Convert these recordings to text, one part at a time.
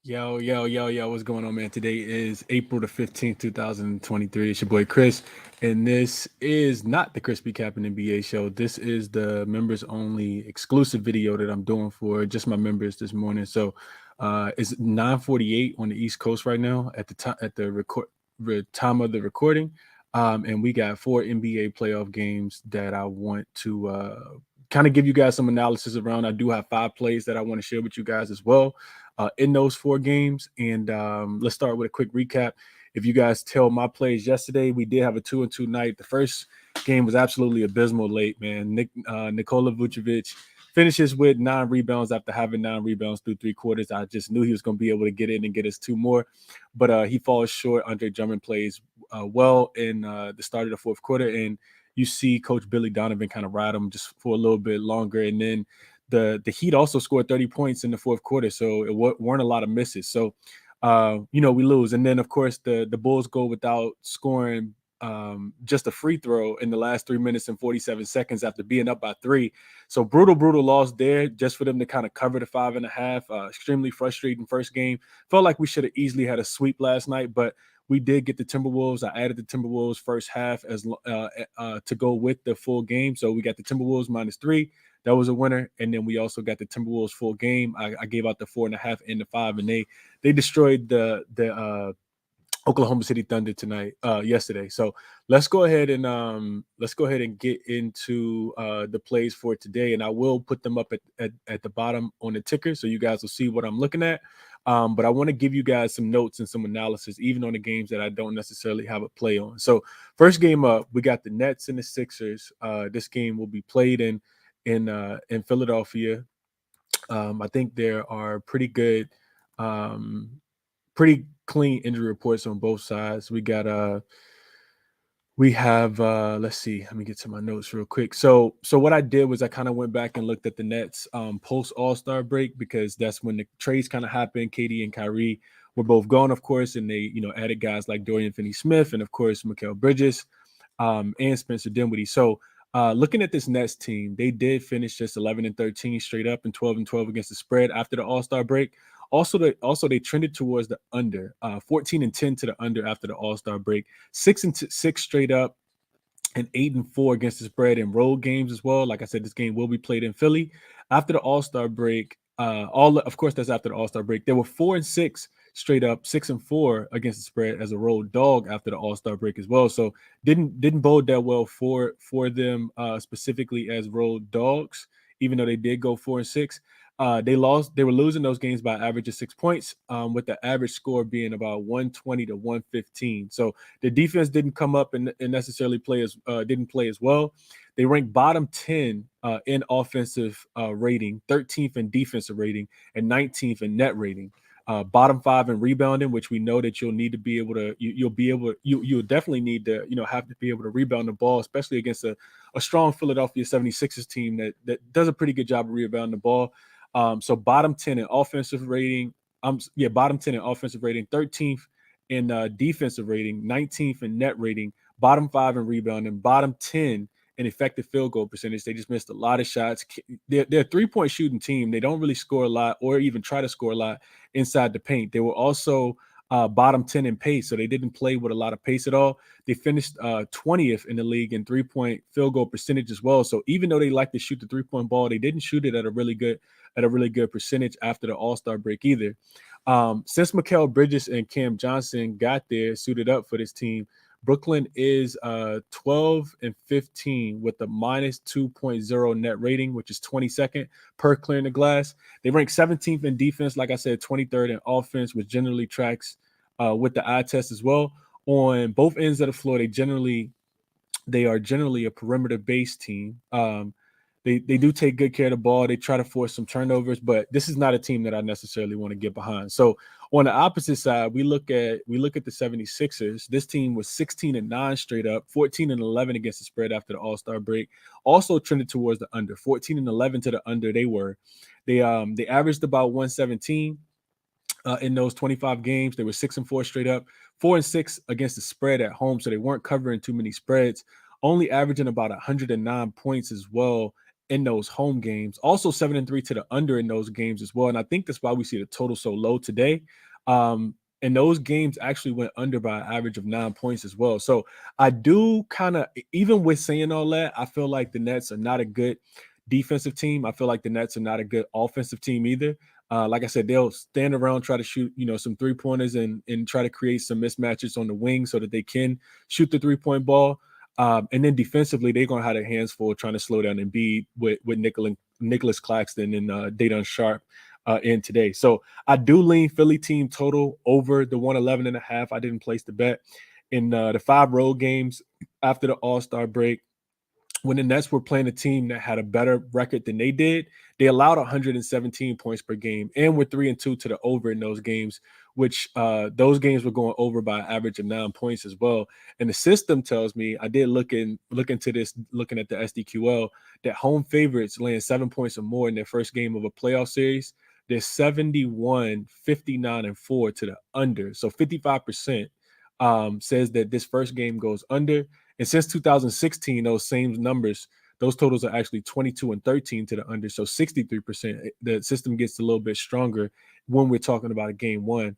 Yo, what's going on, man? Today is April the 15th, 2023. It's your boy Chris, and this is not the Crispy Cap and NBA show. This is the members only exclusive video that I'm doing for just my members this morning. So it's 9:48 on the East Coast right now at the time time of the recording. And we got four NBA playoff games that I want to kind of give you guys some analysis around. I do have five plays that I want to share with you guys as well in those four games. And let's start with a quick recap. If you guys tell my plays yesterday, we did have a 2-2 night. The first game was absolutely abysmal late, man. Nikola Vucevic finishes with 9 rebounds after having 9 rebounds through three quarters. I just knew he was going to be able to get in and get us two more, but he falls short. Andre Drummond plays well in the start of the fourth quarter, and you see Coach Billy Donovan kind of ride him just for a little bit longer, and then the Heat also scored 30 points in the fourth quarter, so it weren't a lot of misses. So, we lose. And then, of course, the Bulls go without scoring just a free throw in the last 3 minutes and 47 seconds after being up by three. So brutal loss there just for them to kind of cover the 5.5. Extremely frustrating first game. Felt like we should have easily had a sweep last night, but we did get the Timberwolves. I added the Timberwolves first half to go with the full game. So we got the Timberwolves -3. That was a winner. And then we also got the Timberwolves full game. I gave out the 4.5 and the 5, and they destroyed the Oklahoma City Thunder yesterday. So let's go ahead and get into the plays for today, and I will put them up at the bottom on the ticker so you guys will see what I'm looking at. But I want to give you guys some notes and some analysis, even on the games that I don't necessarily have a play on. So first game up, we got the Nets and the Sixers. This game will be played in Philadelphia. I think there are pretty clean injury reports on both sides. We have let's see, let me get to my notes real quick. So what I did was I kind of went back and looked at the Nets post All-Star break, because that's when the trades kind of happened. KD and Kyrie were both gone, of course, and they added guys like Dorian Finney-Smith and of course Mikal Bridges and Spencer Dinwiddie. So looking at this Nets team, they did finish just 11-13 straight up and 12-12 against the spread after the All-Star break. Also, they trended towards the under, 14-10 to the under after the All-Star break, 6-6 straight up, and 8-4 against the spread in road games as well. Like I said, this game will be played in Philly after the All-Star break. Of course, that's after the All-Star break. They were 4-6 straight up, 6-4 against the spread as a road dog after the All-Star break as well. So didn't bode that well for them specifically as road dogs, even though they did go 4-6. They were losing those games by an average of 6 points, with the average score being about 120 to 115. So the defense didn't come up and necessarily didn't play as well. They ranked bottom 10 in offensive rating, 13th in defensive rating, and 19th in net rating. Bottom 5 in rebounding, which we know that you'll need to be able to. You'll definitely need to have to be able to rebound the ball, especially against a strong Philadelphia 76ers team that does a pretty good job of rebounding the ball. So bottom 10 in offensive rating. Bottom 10 in offensive rating, 13th in defensive rating, 19th in net rating, bottom 5 in rebounding, bottom 10 in effective field goal percentage. They just missed a lot of shots. They're a three-point shooting team. They don't really score a lot or even try to score a lot inside the paint. They were also bottom 10 in pace, so they didn't play with a lot of pace at all. They finished 20th in the league in three-point field goal percentage as well. So even though they like to shoot the three-point ball, they didn't shoot it at a really good percentage after the All-Star break either. Since Mikal Bridges and Cam Johnson got there, suited up for this team, Brooklyn is 12-15 with a -2.0 net rating, which is 22nd per clearing the glass. They rank 17th in defense, like I said, 23rd in offense, which generally tracks with the eye test as well. On both ends of the floor, they are generally a perimeter-based team. They do take good care of the ball. They try to force some turnovers, but this is not a team that I necessarily want to get behind. So on the opposite side, we look at the 76ers. This team was 16-9 straight up, 14-11 against the spread after the All-Star break. Also trended towards the under, 14-11 to the under. They averaged about 117 in those 25 games. They were 6-4 straight up, 4-6 against the spread at home. So they weren't covering too many spreads, only averaging about 109 points as well in those home games. Also 7-3 to the under in those games as well. And I think that's why we see the total so low today. And those games actually went under by an average of 9 points as well. So I do kind of, even with saying all that, I feel like the Nets are not a good defensive team. I feel like the Nets are not a good offensive team either. Like I said, they'll stand around, try to shoot, some 3-pointers and try to create some mismatches on the wing so that they can shoot the 3-point ball. And then defensively, they're going to have their hands full trying to slow down Embiid with Nicholas Claxton and Dayton Sharp in today. So I do lean Philly team total over the 111.5. I didn't place the bet in the 5 road games after the All-Star break. When the Nets were playing a team that had a better record than they did, they allowed 117 points per game and were 3-2 to the over in those games, which those games were going over by an average of 9 points as well. And the system tells me, I did look into this, looking at the SDQL, that home favorites laying 7 points or more in their first game of a playoff series, they're 71, 59, and 4 to the under. So 55% says that this first game goes under. And since 2016, those same numbers, those totals are actually 22 and 13 to the under. So 63%. The system gets a little bit stronger when we're talking about a game one.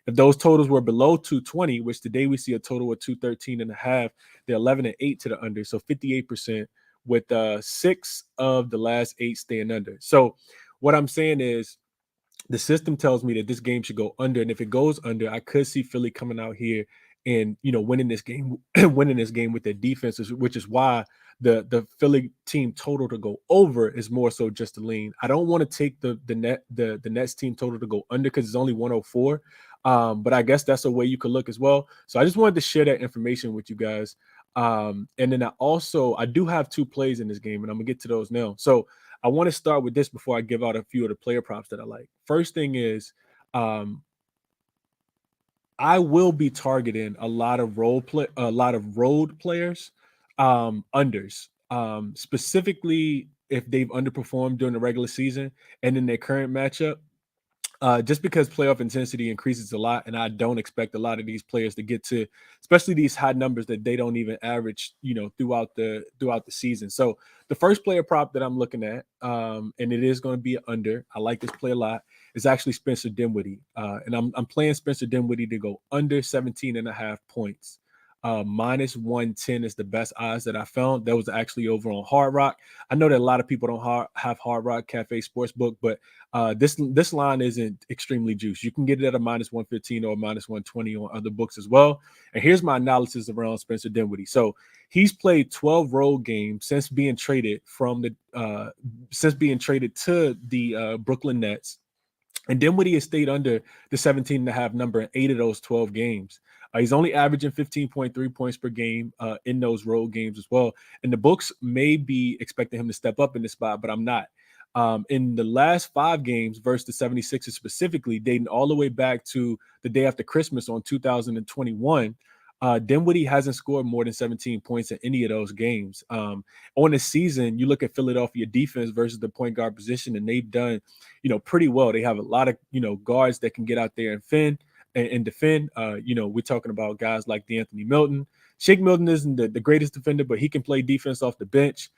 If those totals were below 220, which today we see a total of 213.5, they're 11 and 8 to the under. So 58%, with 6 of the last 8 staying under. So what I'm saying is, the system tells me that this game should go under, and if it goes under, I could see Philly coming out here and winning this game, with their defenses, which is why the Philly team total to go over is more so just a lean. I don't want to take the Nets team total to go under because it's only 104. But I guess that's a way you could look as well. So I just wanted to share that information with you guys. And then I do have 2 plays in this game, and I'm gonna get to those now. So I want to start with this before I give out a few of the player props that I like. First thing is, I will be targeting a lot of road players, unders, specifically if they've underperformed during the regular season and in their current matchup. Just because playoff intensity increases a lot, and I don't expect a lot of these players to get to, especially these high numbers that they don't even average, throughout the season. So the first player prop that I'm looking at, and it is going to be under. I like this play a lot. Is actually Spencer Dinwiddie, and I'm playing Spencer Dinwiddie to go under 17.5 points. Minus 110 is the best odds that I found. That was actually over on Hard Rock. I know that a lot of people don't have Hard Rock Cafe Sportsbook, but this line isn't extremely juiced. You can get it at a minus 115 or a minus 120 on other books as well. And here's my analysis around Spencer Dinwiddie. So he's played 12 road games since being traded to the Brooklyn Nets. And Dinwiddie has stayed under the 17.5 number in 8 of those 12 games. He's only averaging 15.3 points per game in those road games as well. And the books may be expecting him to step up in this spot, but I'm not. In the last 5 games versus the 76ers specifically, dating all the way back to the day after Christmas on 2021, Dinwiddie hasn't scored more than 17 points in any of those games. On the season, you look at Philadelphia defense versus the point guard position, and they've done, pretty well. They have a lot of, guards that can get out there and defend. We're talking about guys like DeAnthony Milton. Shake Milton isn't the greatest defender, but he can play defense off the bench.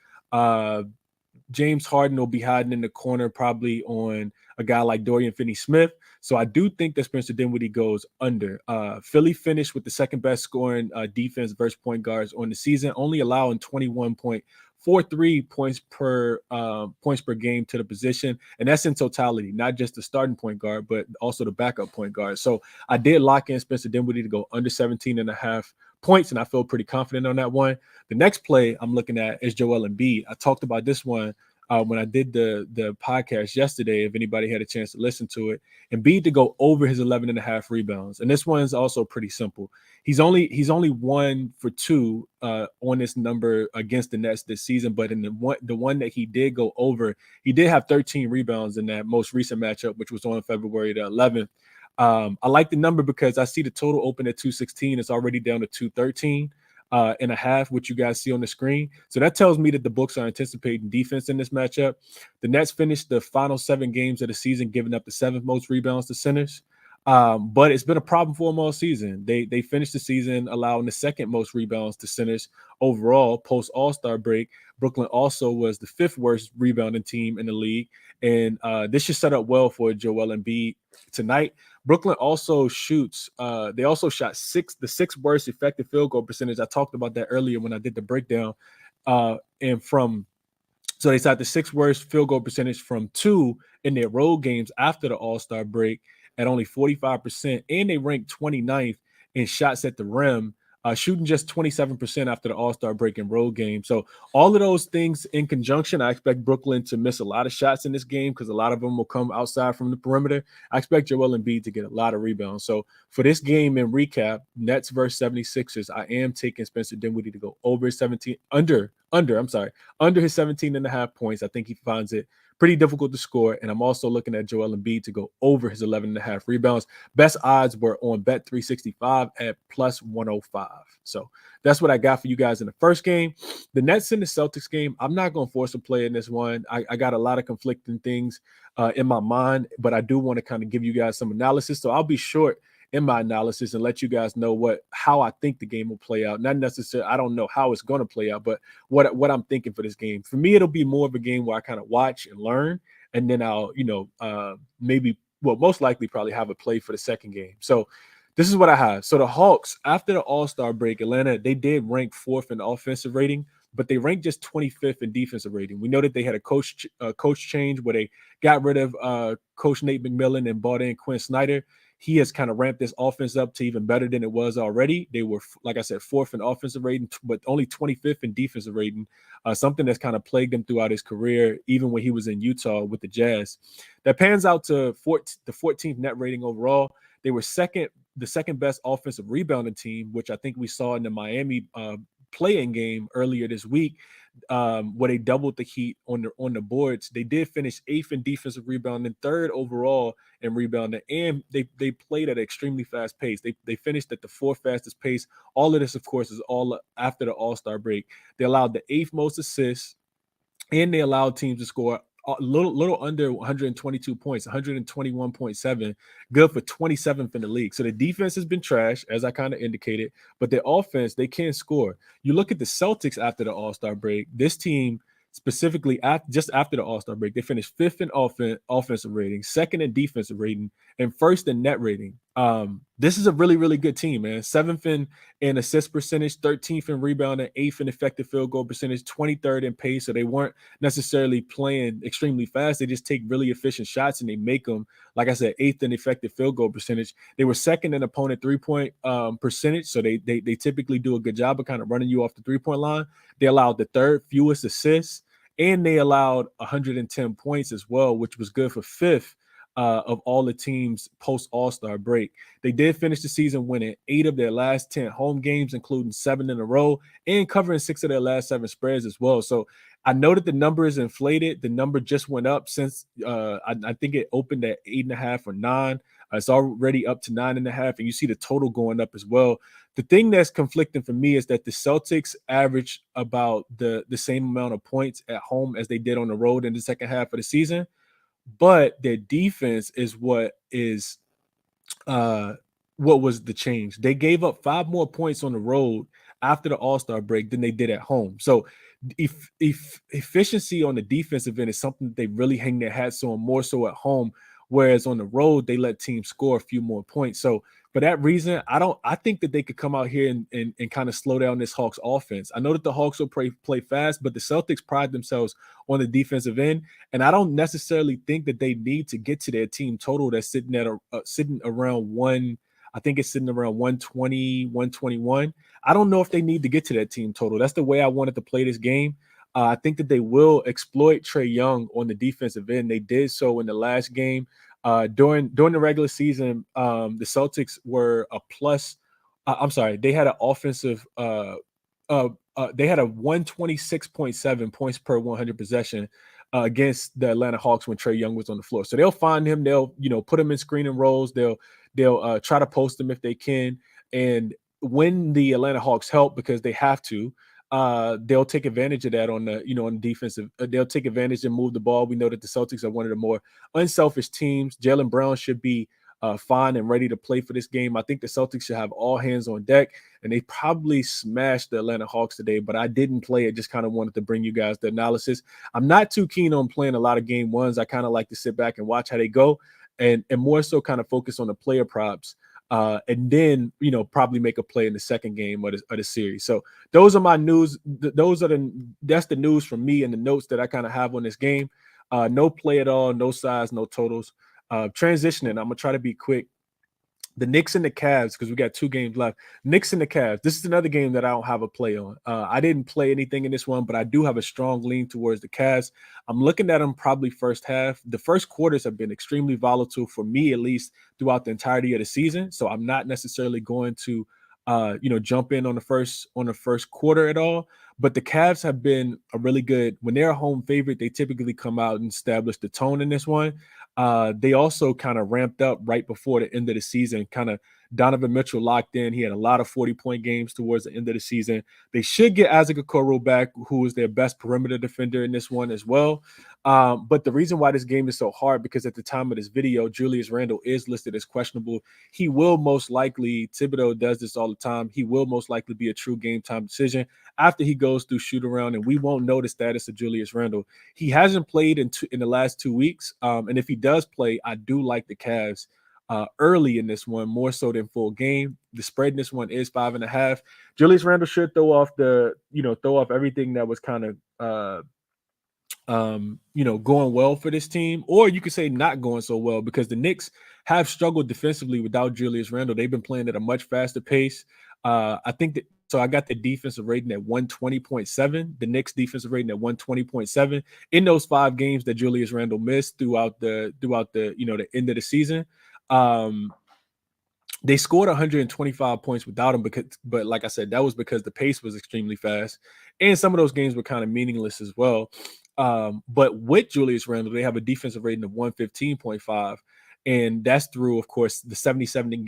James Harden will be hiding in the corner probably on a guy like Dorian Finney-Smith. So I do think that Spencer Dinwiddie goes under. Philly finished with the second best scoring defense versus point guards on the season, only allowing 21.43 points per game to the position. And that's in totality, not just the starting point guard, but also the backup point guard. So I did lock in Spencer Dinwiddie to go under 17.5 points, and I feel pretty confident on that one. The next play I'm looking at is Joel Embiid. I talked about this one when I did the podcast yesterday, if anybody had a chance to listen to it. Embiid to go over his 11.5 rebounds. And this one is also pretty simple. He's only 1 for 2 on this number against the Nets this season, but in the one that he did go over, he did have 13 rebounds in that most recent matchup, which was on February the 11th. I like the number because I see the total open at 216. It's already down to 213 and a half, which you guys see on the screen. So that tells me that the books are anticipating defense in this matchup. The Nets finished the final 7 games of the season, giving up the 7th most rebounds to centers. But it's been a problem for them all season. They finished the season allowing the second most rebounds to centers overall post All-Star break. Brooklyn also was the fifth worst rebounding team in the league, and this should set up well for Joel Embiid tonight. Brooklyn also shoots. They also shot the sixth worst effective field goal percentage. I talked about that earlier when I did the breakdown. And from So they shot the sixth worst field goal percentage from two in their road games after the All-Star break at only 45%. And they ranked 29th in shots at the rim, shooting just 27% after the All-Star break in road games. So all of those things in conjunction, I expect Brooklyn to miss a lot of shots in this game because a lot of them will come outside from the perimeter. I expect Joel Embiid to get a lot of rebounds. So for this game in recap, Nets versus 76ers, I am taking Spencer Dinwiddie to go over 17, under his 17 and a half points. I think he finds it pretty difficult to score. And I'm also looking at Joel Embiid to go over his 11 and a half rebounds. Best odds were on Bet 365 at plus 105. So that's what I got for you guys in the first game. The Nets and the Celtics game, I'm not going to force a play in this one. I got a lot of conflicting things in my mind, but I do want to kind of give you guys some analysis. So I'll be short in my analysis and let you guys know how I think the game will play out. Not necessarily, I don't know how it's going to play out, but what I'm thinking for this game. For me, it'll be more of a game where I kind of watch and learn, and then I'll, most likely probably have a play for the second game. So this is what I have. So the Hawks, after the All-Star break, Atlanta, they did rank fourth in offensive rating, but they ranked just 25th in defensive rating. We know that they had a coach change where they got rid of Coach Nate McMillan and brought in Quinn Snyder. He has kind of ramped this offense up to even better than it was already. They were, like I said, fourth in offensive rating, but only 25th in defensive rating, something that's kind of plagued him throughout his career, even when he was in Utah with the Jazz. That pans out to the 14th net rating overall. They were the second best offensive rebounding team, which I think we saw in the Miami play-in game earlier this week, where they doubled the Heat on the boards. They did finish 8th in defensive rebounding, 3rd overall in rebounding, and they played at an extremely fast pace. They finished at the 4th fastest pace. All of this, of course, is all after the All-Star break. They allowed the 8th most assists, and they allowed teams to score a little under 122 points, 121.7, good for 27th in the league. So the defense has been trash, as I kind of indicated, but their offense, they can score. You look at the Celtics after the All-Star break, this team specifically just after the All-Star break, they finished 5th in offensive rating, 2nd in defensive rating, and 1st in net rating. This is a really, really good team, man. 7th in assist percentage, 13th in rebound, and 8th in effective field goal percentage, 23rd in pace. So they weren't necessarily playing extremely fast. They just take really efficient shots and they make them, like I said, 8th in effective field goal percentage. They were 2nd in opponent three-point percentage. So they typically do a good job of kind of running you off the three-point line. They allowed the 3rd fewest assists, and they allowed 110 points as well, which was good for 5th of all the teams post All-Star break. They did finish the season winning 8 of their last 10 home games, including 7 in a row, and covering 6 of their last 7 spreads as well. So I know that the number is inflated. The number just went up since I think it opened at 8.5 or 9. It's already up to 9.5, and you see the total going up as well. The thing that's conflicting for me is that the Celtics averaged about the same amount of points at home as they did on the road in the second half of the season, but their defense is what was the change. They gave up 5 more points on the road after the All-Star break than they did at home. So if efficiency on the defensive end is something that they really hang their hats on more so at home, whereas on the road they let teams score a few more points. So for that reason, I think that they could come out here and kind of slow down this Hawks offense. I know that the Hawks will play fast, but the Celtics pride themselves on the defensive end, and I don't necessarily think that they need to get to their team total that's sitting around one. I think it's sitting around 120, 121. I don't know if they need to get to that team total. That's the way I wanted to play this game. I think that they will exploit Trae Young on the defensive end. They did so in the last game. During the regular season, the Celtics were a plus. They had an offensive. They had a 126.7 points per 100 possession against the Atlanta Hawks when Trae Young was on the floor. So they'll find him. They'll put him in screening roles. They'll try to post him if they can. And when the Atlanta Hawks help because they have to, they'll take advantage of that on the defensive. They'll take advantage and move the ball. We know that the Celtics are one of the more unselfish teams. Jaylen Brown should be fine and ready to play for this game. I think the Celtics should have all hands on deck, and they probably smashed the Atlanta Hawks today, but I didn't play it. Just kind of wanted to bring you guys the analysis. I'm not too keen on playing a lot of game ones. I kind of like to sit back and watch how they go, and more so kind of focus on the player props. And then, probably make a play in the second game of the series. So those are my news. That's the news from me and the notes that I kind of have on this game. No play at all, no size, no totals. Transitioning, I'm going to try to be quick. The Knicks and the Cavs, because we got 2 games left. Knicks and the Cavs. This is another game that I don't have a play on. I didn't play anything in this one, but I do have a strong lean towards the Cavs. I'm looking at them probably first half. The first quarters have been extremely volatile for me, at least throughout the entirety of the season. So I'm not necessarily going to, jump in on the first quarter at all. But the Cavs have been a really good, when they're a home favorite, they typically come out and establish the tone in this one. They also kind of ramped up right before the end of the season. Kind of Donovan Mitchell locked in. He had a lot of 40-point games towards the end of the season. They should get Isaac Okoro back, who is their best perimeter defender in this one as well. But the reason why this game is so hard, because at the time of this video, Julius Randle is listed as questionable. He will most likely, Thibodeau does this all the time, he will most likely be a true game time decision after he goes through shoot around, and we won't know the status of Julius Randle. He hasn't played in the last 2 weeks, and if he does play, I do like the Cavs early in this one, more so than full game. The spread in this one is 5.5. Julius Randle should throw off everything that was kind of going well for this team, or you could say not going so well, because the Knicks have struggled defensively without Julius Randle. They've been playing at a much faster pace. I think that, so I got the defensive rating at 120.7, the Knicks defensive rating at 120.7 in those 5 games that Julius Randle missed throughout the the end of the season. They scored 125 points without him, but like I said, that was because the pace was extremely fast, and some of those games were kind of meaningless as well. But with Julius Randle, they have a defensive rating of 115.5, and that's through, of course, the 77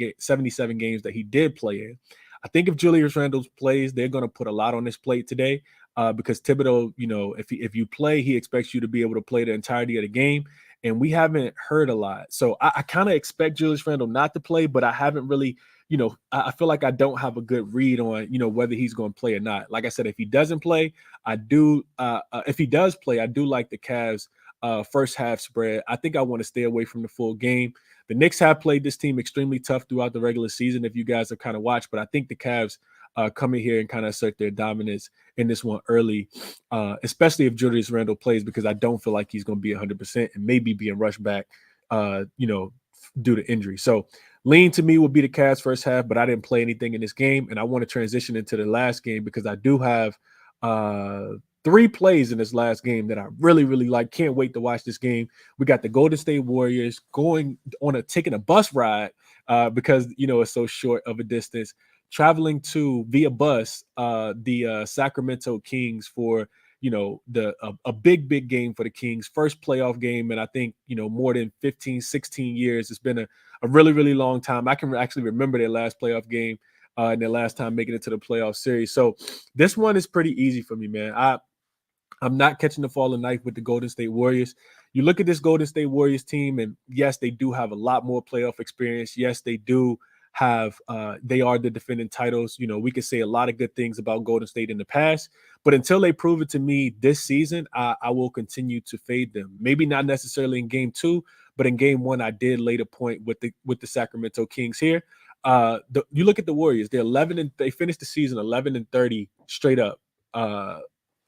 games that he did play in. I think if Julius Randle plays, they're going to put a lot on his plate today, because Thibodeau, if you play, he expects you to be able to play the entirety of the game. And we haven't heard a lot. So I kind of expect Julius Randle not to play, but I haven't really, I feel like I don't have a good read on, whether he's going to play or not. Like I said, if he doesn't play, I do. If he does play, I do like the Cavs first half spread. I think I want to stay away from the full game. The Knicks have played this team extremely tough throughout the regular season, if you guys have kind of watched, but I think the Cavs come in here and kind of assert their dominance in this one early, especially if Julius Randle plays, because I don't feel like he's going to be 100% and maybe being rushed back, due to injury. So lean to me would be the Cavs first half, but I didn't play anything in this game, and I want to transition into the last game because I do have 3 plays in this last game that I really, really like. Can't wait to watch this game. We got the Golden State Warriors taking a bus ride because it's so short of a distance, traveling to via bus the Sacramento Kings for a big game for the Kings, first playoff game, and I think more than 15-16 years. It's been a really, really long time. I can actually remember their last playoff game and their last time making it to the playoff series. So this one is pretty easy for me, man. I'm not catching the falling knife with the Golden State Warriors. You look at this Golden State Warriors team, and yes, they do have a lot more playoff experience. Yes, they do have they are the defending titles. We could say a lot of good things about Golden State in the past, but until they prove it to me this season, I will continue to fade them. Maybe not necessarily in game 2, but in game 1, I did lay the point with the Sacramento Kings here. You look at the Warriors; they finished the season 11-30 straight up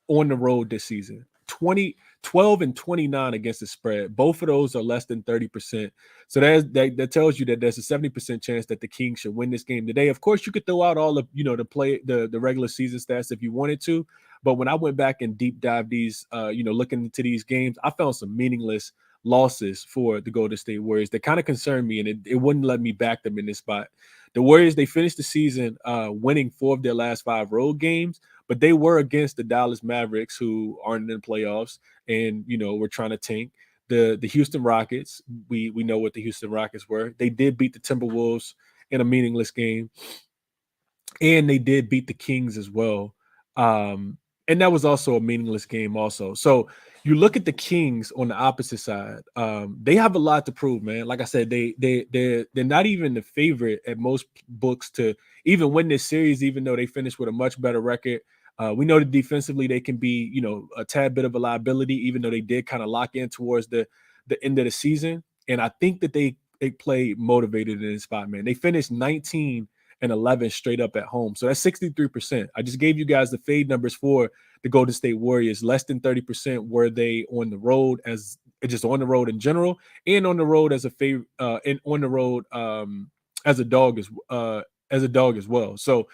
on the road this season. 12-29 against the spread. Both of those are less than 30%. So that tells you that there's a 70% chance that the Kings should win this game today. Of course, you could throw out all of the regular season stats if you wanted to, but when I went back and deep dive these, looking into these games, I found some meaningless losses for the Golden State Warriors that kind of concerned me, and it wouldn't let me back them in this spot. The Warriors, they finished the season winning 4 of their last 5 road games, but they were against the Dallas Mavericks, who aren't in the playoffs, and we're trying to tank. The Houston Rockets, we know what the Houston Rockets were. They did beat the Timberwolves in a meaningless game, and they did beat the Kings as well. and that was also a meaningless game also. So you look at the Kings on the opposite side. They have a lot to prove, man. Like I said, they're not even the favorite at most books to even win this series, even though they finished with a much better record. We know that defensively they can be, a tad bit of a liability, even though they did kind of lock in towards the end of the season. And I think that they play motivated in this spot, man. They finished 19 and 11 straight up at home. So that's 63%. I just gave you guys the fade numbers for the Golden State Warriors. Less than 30% were they on the road, as just on the road in general, and on the road as a favorite, and on the road as a dog as well. So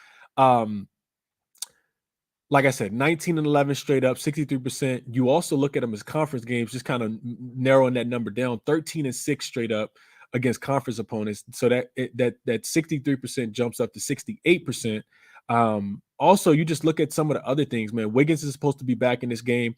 like I said, 19 and 11 straight up, 63%. You also look at them as conference games, just kind of narrowing that number down, 13 and 6 straight up against conference opponents. So that 63% jumps up to 68%. Also, you just look at some of the other things, man. Wiggins is supposed to be back in this game.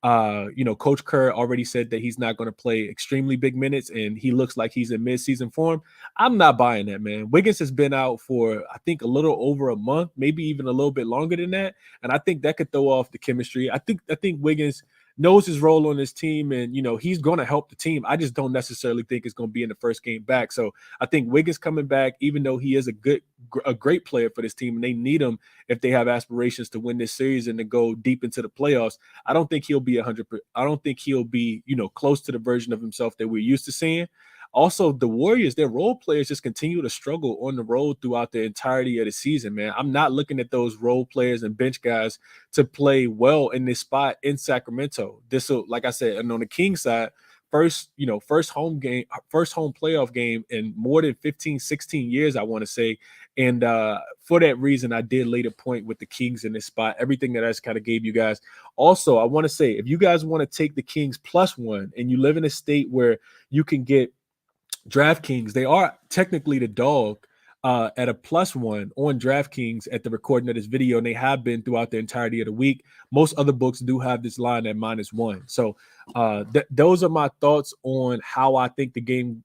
Coach Kerr already said that he's not going to play extremely big minutes, and he looks like he's in mid-season form. I'm not buying that, man. Wiggins has been out for, I think, a little over a month, maybe even a little bit longer than that, and I think that could throw off the chemistry. I think Wiggins knows his role on this team, and he's going to help the team. I just don't necessarily think it's going to be in the first game back. So I think Wiggins coming back, even though he is a great player for this team, and they need him if they have aspirations to win this series and to go deep into the playoffs. I don't think he'll be 100%. I don't think he'll be, close to the version of himself that we're used to seeing. Also, the Warriors, their role players just continue to struggle on the road throughout the entirety of the season, man. I'm not looking at those role players and bench guys to play well in this spot in Sacramento. This will, like I said, and on the Kings side, first home playoff game in more than 15, 16 years, I want to say. And for that reason, I did lay the point with the Kings in this spot. Everything that I just kind of gave you guys. Also, I want to say, if you guys want to take the Kings +1 and you live in a state where you can get DraftKings, they are technically the dog at a +1 on DraftKings at the recording of this video, and they have been throughout the entirety of the week. Most other books do have this line at -1. So those are my thoughts on how I think the game,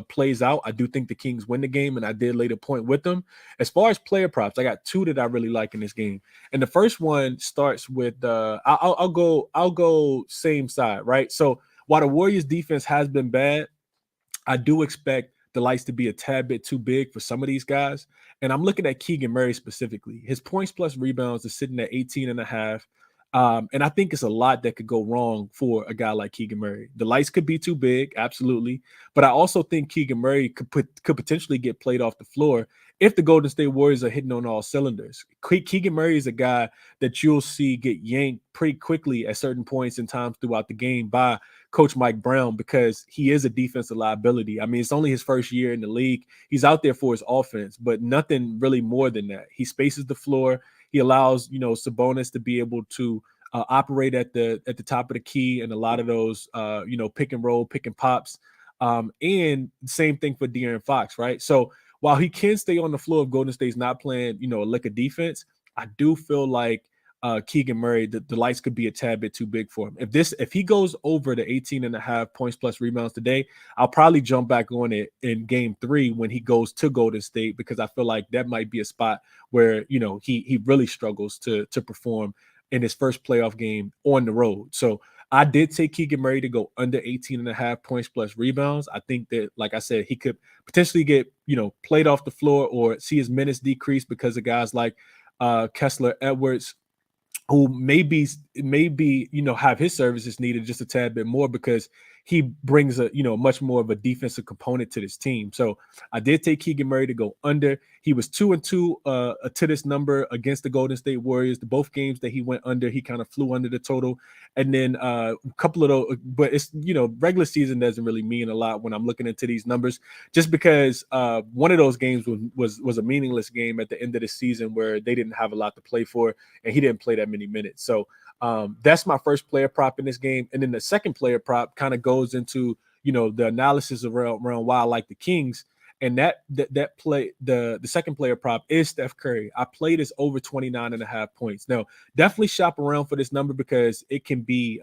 plays out. I do think the Kings win the game, and I did lay the point with them. As far as player props, I got two that I really like in this game, and the first one starts with I'll go same side, right? So while the Warriors defense has been bad, I do expect the lights to be a tad bit too big for some of these guys. And I'm looking at Keegan Murray specifically. His points plus rebounds is sitting at 18 and a half. And I think it's a lot that could go wrong for a guy like Keegan Murray. The lights could be too big, absolutely. But I also think Keegan Murray could potentially get played off the floor if the Golden State Warriors are hitting on all cylinders. Keegan Murray is a guy that you'll see get yanked pretty quickly at certain points in times throughout the game by Coach Mike Brown, because he is a defensive liability. I mean, it's only his first year in the league. He's out there for his offense, but nothing really more than that. He spaces the floor. He allows, Sabonis to be able to operate at the top of the key and a lot of those, pick and roll, pick and pops. And same thing for De'Aaron Fox, right? So while he can stay on the floor if Golden State's not playing, a lick of defense, I do feel like Keegan Murray, the lights could be a tad bit too big for him. If he goes over the 18 and a half points plus rebounds today, I'll probably jump back on it in game 3 when he goes to Golden State, because I feel like that might be a spot where, he really struggles to perform in his first playoff game on the road. So I did take Keegan Murray to go under 18 and a half points plus rebounds. I think that, like I said, he could potentially get, played off the floor or see his minutes decrease because of guys like Kessler Edwards, who maybe have his services needed just a tad bit more because he brings a much more of a defensive component to this team. So I did take Keegan Murray to go under. He was 2-2 to this number against the Golden State Warriors. The both games that he went under, he kind of flew under the total. And then a couple of those, but it's regular season doesn't really mean a lot when I'm looking into these numbers, just because one of those games was a meaningless game at the end of the season where they didn't have a lot to play for, and he didn't play that many minutes. So that's my first player prop in this game. And then the second player prop kind of goes into, the analysis around why I like the Kings. And that play, the second player prop is Steph Curry. I played this over 29 and a half points. Now, definitely shop around for this number because it can be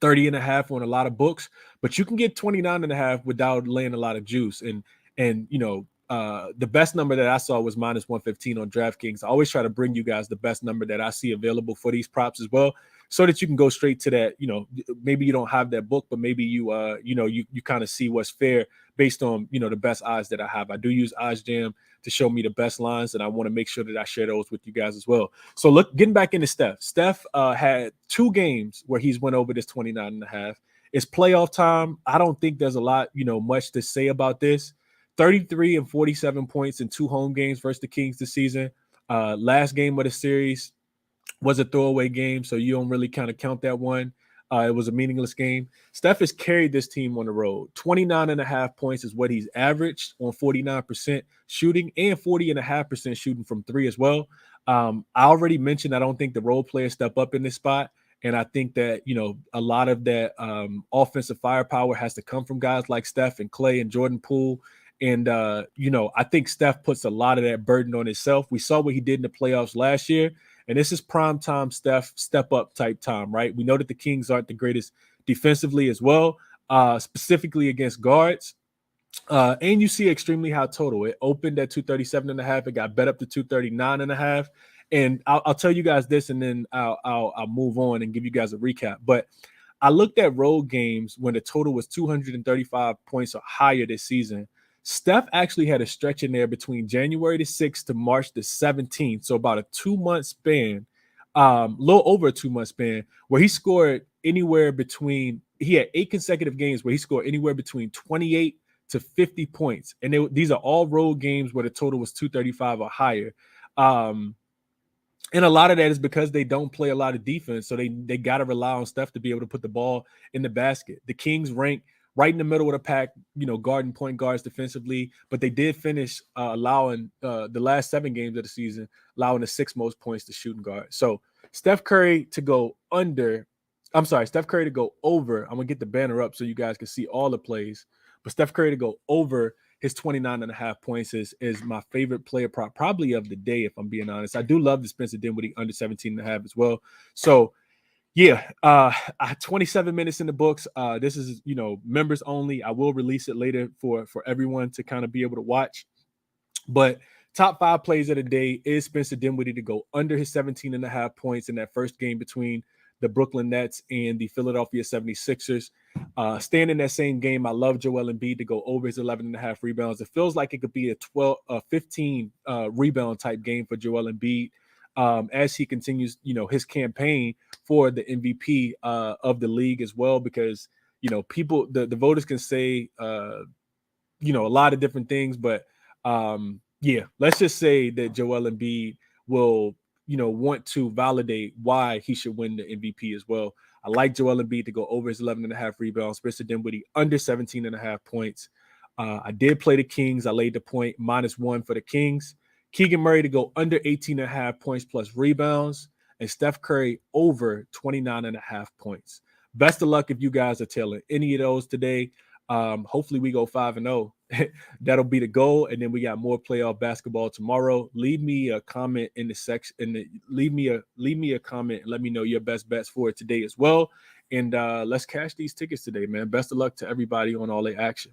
30 and a half on a lot of books, but you can get 29 and a half without laying a lot of juice. And the best number that I saw was -115 on DraftKings. I always try to bring you guys the best number that I see available for these props as well, so that you can go straight to that. Maybe you don't have that book, but maybe you kind of see what's fair based on the best odds that I have. I do use OddsJam to show me the best lines, and I want to make sure that I share those with you guys as well. So getting back into Steph. Steph had 2 games where he's went over this 29.5. It's playoff time. I don't think there's a lot, much to say about this. 33 and 47 points in 2 home games versus the Kings this season. Last game of the series was a throwaway game, so you don't really kind of count that one. It was a meaningless game. Steph has carried this team on the road. 29.5 points is what he's averaged on 49% shooting and 40.5% shooting from 3 as well. I already mentioned I don't think the role players step up in this spot. And I think that, a lot of that offensive firepower has to come from guys like Steph and Clay and Jordan Poole. And, I think Steph puts a lot of that burden on himself. We saw what he did in the playoffs last year. And this is prime time Steph step up type time, right? We know that the Kings aren't the greatest defensively as well, specifically against guards. And you see extremely high total. It opened at 237.5. It got bet up to 239.5. And I'll tell you guys this, and then I'll move on and give you guys a recap. But I looked at road games when the total was 235 points or higher this season. Steph actually had a stretch in there between January the 6th to March the 17th. So about a 2-month span, little over a 2-month span, where he scored anywhere between, he had 8 consecutive games where he scored anywhere between 28 to 50 points. And these are all road games where the total was 235 or higher. And a lot of that is because they don't play a lot of defense. So they got to rely on Steph to be able to put the ball in the basket. The Kings rank right in the middle of the pack, guarding point guards defensively. But they did finish allowing the last 7 games of the season, allowing the 6th most points to shooting guard. So Steph Curry to go over. I'm going to get the banner up so you guys can see all the plays. But Steph Curry to go over his 29.5 points is my favorite player prop probably of the day, if I'm being honest. I do love the Spencer Dinwiddie under 17.5 as well. So, yeah, 27 minutes in the books. This is, members only. I will release it later for everyone to kind of be able to watch. But top 5 plays of the day is Spencer Dinwiddie to go under his 17.5 points in that first game between the Brooklyn Nets and the Philadelphia 76ers. Staying in that same game, I love Joel Embiid to go over his 11.5 rebounds. It feels like it could be a 15 rebound type game for Joel Embiid as he continues, his campaign for the MVP of the league as well, because, people, the voters can say, a lot of different things, but let's just say that Joel Embiid will, want to validate why he should win the MVP as well. I like Joel Embiid to go over his 11.5 rebounds. Spencer Dinwiddie under 17.5 points. I did play the Kings. I laid the point -1 for the Kings. Keegan Murray to go under 18.5 points plus rebounds. And Steph Curry over 29.5 points. Best of luck if you guys are tailing any of those today. Hopefully we go 5-0. That'll be the goal. And then we got more playoff basketball tomorrow. Leave me a comment in the section. Leave me a comment and let me know your best bets for it today as well. And let's cash these tickets today, man. Best of luck to everybody on all the action.